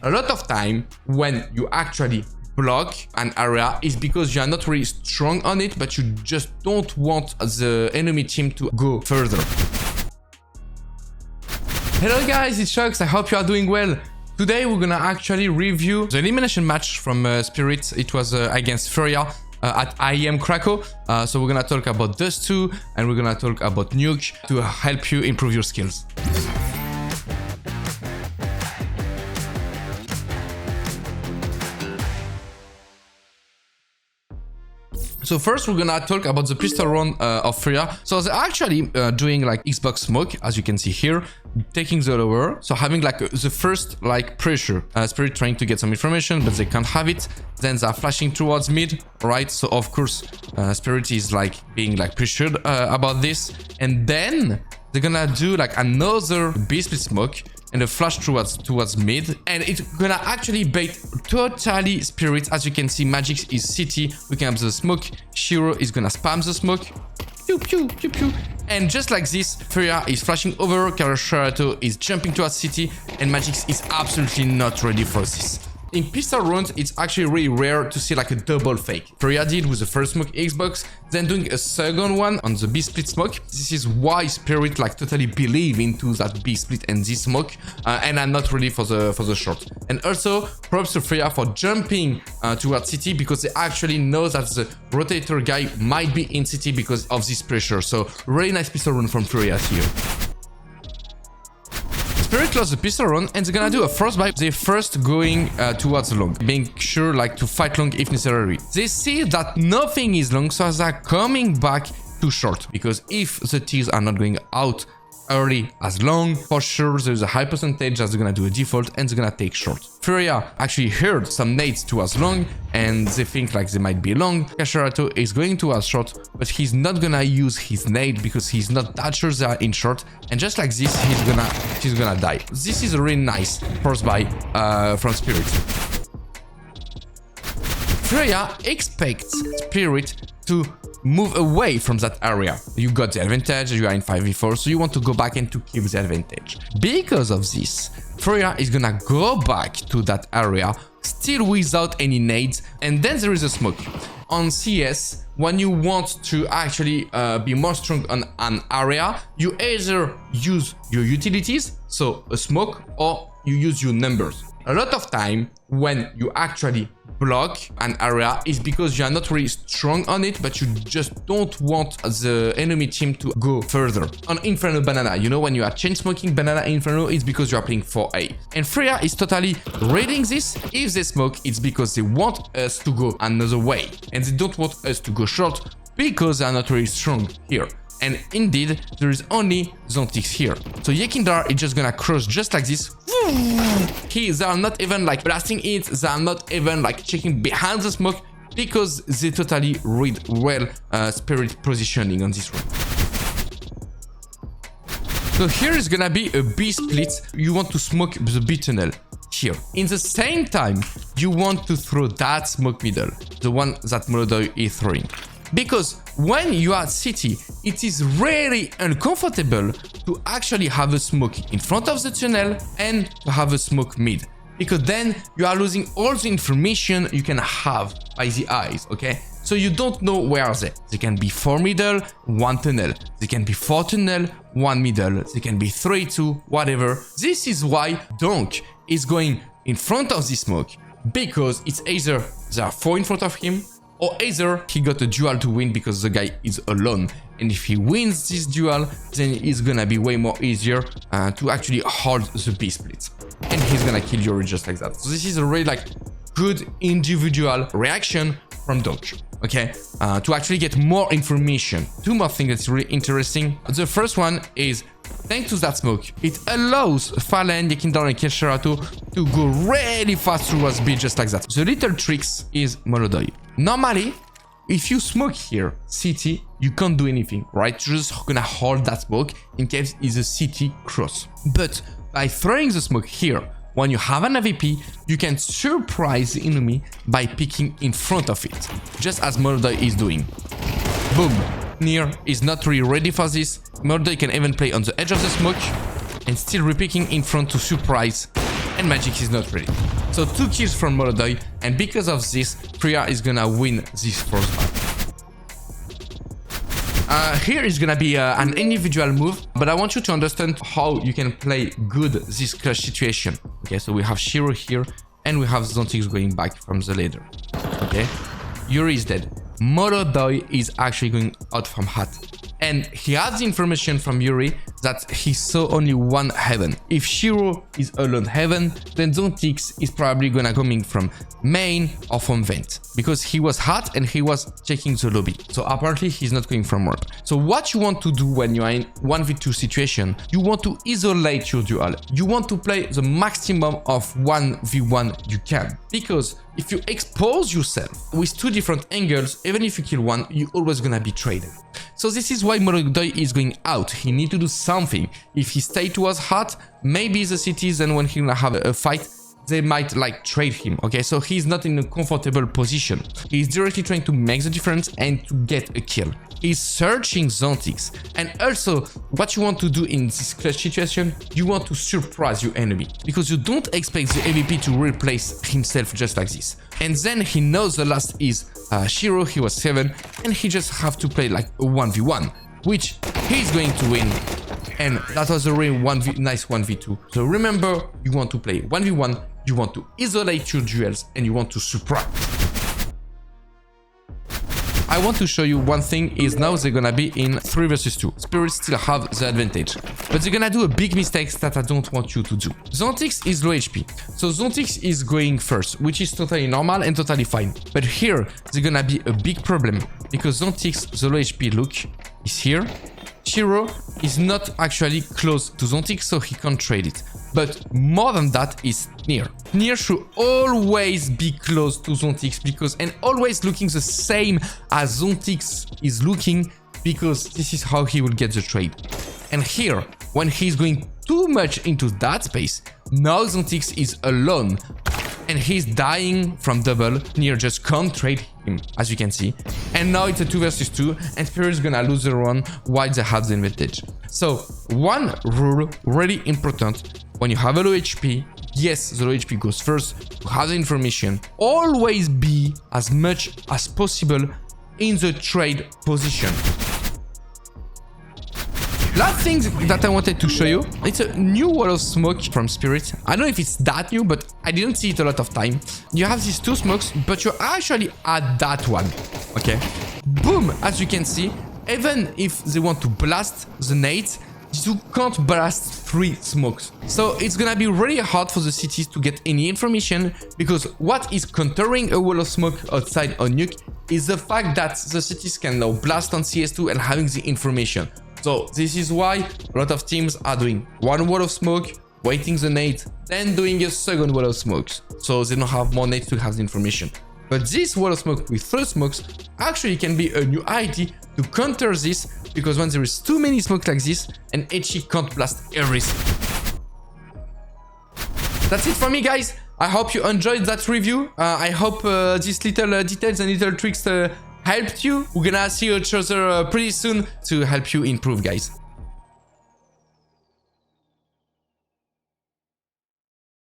A lot of time when you actually block an area is because you are not really strong on it, but you just don't want the enemy team to go further. Hello guys, it's shox. I hope you are doing well. Today we're gonna actually review the elimination match from Spirit. It was against FURIA at IEM Kraków. So we're gonna talk about those two, and we're gonna talk about Nuke to help you improve your skills. So first we're gonna talk about the pistol run of FURIA. So they're actually doing like Xbox smoke, as you can see here, taking the lower. So having like the first like pressure. Spirit trying to get some information, but they can't have it. Then they're flashing towards mid, right? So of course Spirit is like being like pressured about this. And then they're gonna do like another B split smoke and a flash towards mid, and it's gonna actually bait totally Spirit. As you can see, Magix is CT. We can have the smoke. Shiro is gonna spam the smoke. Pew pew pew pew. And just like this, FURIA is flashing over. Sharato is jumping towards CT, and Magix is absolutely not ready for this. In pistol rounds, it's actually really rare to see like a double fake. FURIA did with the first smoke Xbox, then doing a second one on the B split smoke. This is why Spirit like totally believe into that B split and this smoke, and I'm not ready for the short. And also props to FURIA for jumping towards CT, because they actually know that the rotator guy might be in CT because of this pressure. So really nice pistol run from FURIA here. Spirit close the pistol run, and they're gonna do a frostbite. They're first going towards long, being sure like to fight long if necessary. They see that nothing is long, so they're coming back to short, because if the T's are not going out early as long, for sure there's a high percentage that they're gonna do a default and they're gonna take short. FURIA actually heard some nades towards long, and they think like they might be long. Sharato is going towards short, but he's not gonna use his nade because he's not that sure they are in short, and just like this he's gonna die. This is a really nice force buy from Spirit. FURIA expects Spirit to move away from that area. You got the advantage, you are in 5v4, so you want to go back and to keep the advantage. Because of this, FURIA is gonna go back to that area, still without any nades, and then there is a smoke. On CS, when you want to actually be more strong on an area, you either use your utilities, so a smoke, or you use your numbers. A lot of time when you actually block an area is because you are not really strong on it, but you just don't want the enemy team to go further. On Inferno Banana, you know, when you are chain smoking Banana Inferno, it's because you are playing 4A. And FURIA is totally reading this. If they smoke, it's because they want us to go another way, and they don't want us to go short because they are not really strong here. And indeed, there is only Zontix here. So Yekindar is just gonna cross just like this. They are not even like blasting it. They are not even like checking behind the smoke, because they totally read well Spirit positioning on this one. So here is gonna be a B split. You want to smoke the B tunnel here. In the same time, you want to throw that smoke middle, the one that molodoy is throwing. Because when you are at CT, it is really uncomfortable to actually have a smoke in front of the tunnel and to have a smoke mid, because then you are losing all the information you can have by the eyes, okay? So you don't know where they. They can be 4 middle, 1 tunnel. They can be 4 tunnel, 1 middle. They can be 3, 2, whatever. This is why Donk is going in front of the smoke, because it's either there are 4 in front of him, or either he got a duel to win because the guy is alone. And if he wins this duel, then it's gonna be way more easier to actually hold the B split. And he's gonna kill Yuri just like that. So this is a really like good individual reaction from Donk, okay? To actually get more information. 2 more things that's really interesting. The first one is, thanks to that smoke, it allows Fallen, Yekindar, and Sharato to go really fast towards B just like that. The little tricks is molodoy. Normally, if you smoke here, CT, you can't do anything, right? You're just gonna hold that smoke in case it's a CT cross. But by throwing the smoke here, when you have an AVP, you can surprise the enemy by picking in front of it, just as molodoy is doing. Boom. Near is not really ready for this. molodoy can even play on the edge of the smoke and still repicking in front to surprise and Magic is not ready. So 2 kills from Molodoy, and because of this, FURIA is gonna win this first battle. Here is gonna be an individual move, but I want you to understand how you can play good this clutch situation. Okay, so we have Shiro here, and we have Zontix going back from the ladder. Okay, Yuri is dead. Molodoy is actually going out from Hat. And he has the information from Yuri that he saw only one heaven. If Shiro is alone heaven, then Zontix is probably gonna coming from main or from vent. Because he was hot and he was checking the lobby. So apparently he's not going from warp. So what you want to do when you are in 1v2 situation, you want to isolate your duel. You want to play the maximum of 1v1 you can. Because if you expose yourself with 2 different angles, even if you kill one, you're always gonna be traded. So this is why Molodoy is going out. He need to do something. If he stay towards Hot, maybe the cities, and when he gonna have a fight, they might like trade him. Okay, so he's not in a comfortable position. He's directly trying to make the difference and to get a kill. He's searching Zontix. And also, what you want to do in this clutch situation, you want to surprise your enemy. Because you don't expect the AVP to replace himself just like this. And then he knows the last is Shiro, he was 7, and he just have to play like a 1v1, which he's going to win. And that was a really nice 1v2. So remember, you want to play 1v1, you want to isolate your duels, and you want to surprise. I want to show you one thing is now they're gonna be in 3 versus 2. Spirits still have the advantage. But they're gonna do a big mistake that I don't want you to do. Zontix is low HP. So Zontix is going first, which is totally normal and totally fine. But here, there's gonna be a big problem. Because Zontix, the low HP look, is here. Shiro is not actually close to Zontix, so he can't trade it. But more than that is Near. Near should always be close to Zontix because and always looking the same as Zontix is looking because this is how he will get the trade. And here, when he's going too much into that space, now Zontix is alone and he's dying from double. Near just can't trade him, as you can see. And now it's a 2 versus 2 and Spirit is gonna lose the run while they have the advantage. So one rule really important when you have a low HP, yes, the low HP goes first to have the information. Always be as much as possible in the trade position. Last thing that I wanted to show you, it's a new wall of smoke from Spirit. I don't know if it's that new, but I didn't see it a lot of time. You have these 2 smokes, but you're actually at that one, okay? Boom, as you can see, even if they want to blast the nades, you can't blast 3 smokes. So it's gonna be really hard for the cities to get any information because what is countering a wall of smoke outside on Nuke is the fact that the cities can now blast on CS2 and having the information. So this is why a lot of teams are doing 1 wall of smoke, waiting the nade, then doing a 2nd wall of smokes. So they don't have more nades to have the information. But this wall of smoke with 3 smokes actually can be a new idea to counter this because when there is too many smokes like this, an HE can't blast everything. That's it for me, guys. I hope you enjoyed that review. I hope these little details and little tricks helped you. We're gonna see each other pretty soon to help you improve, guys.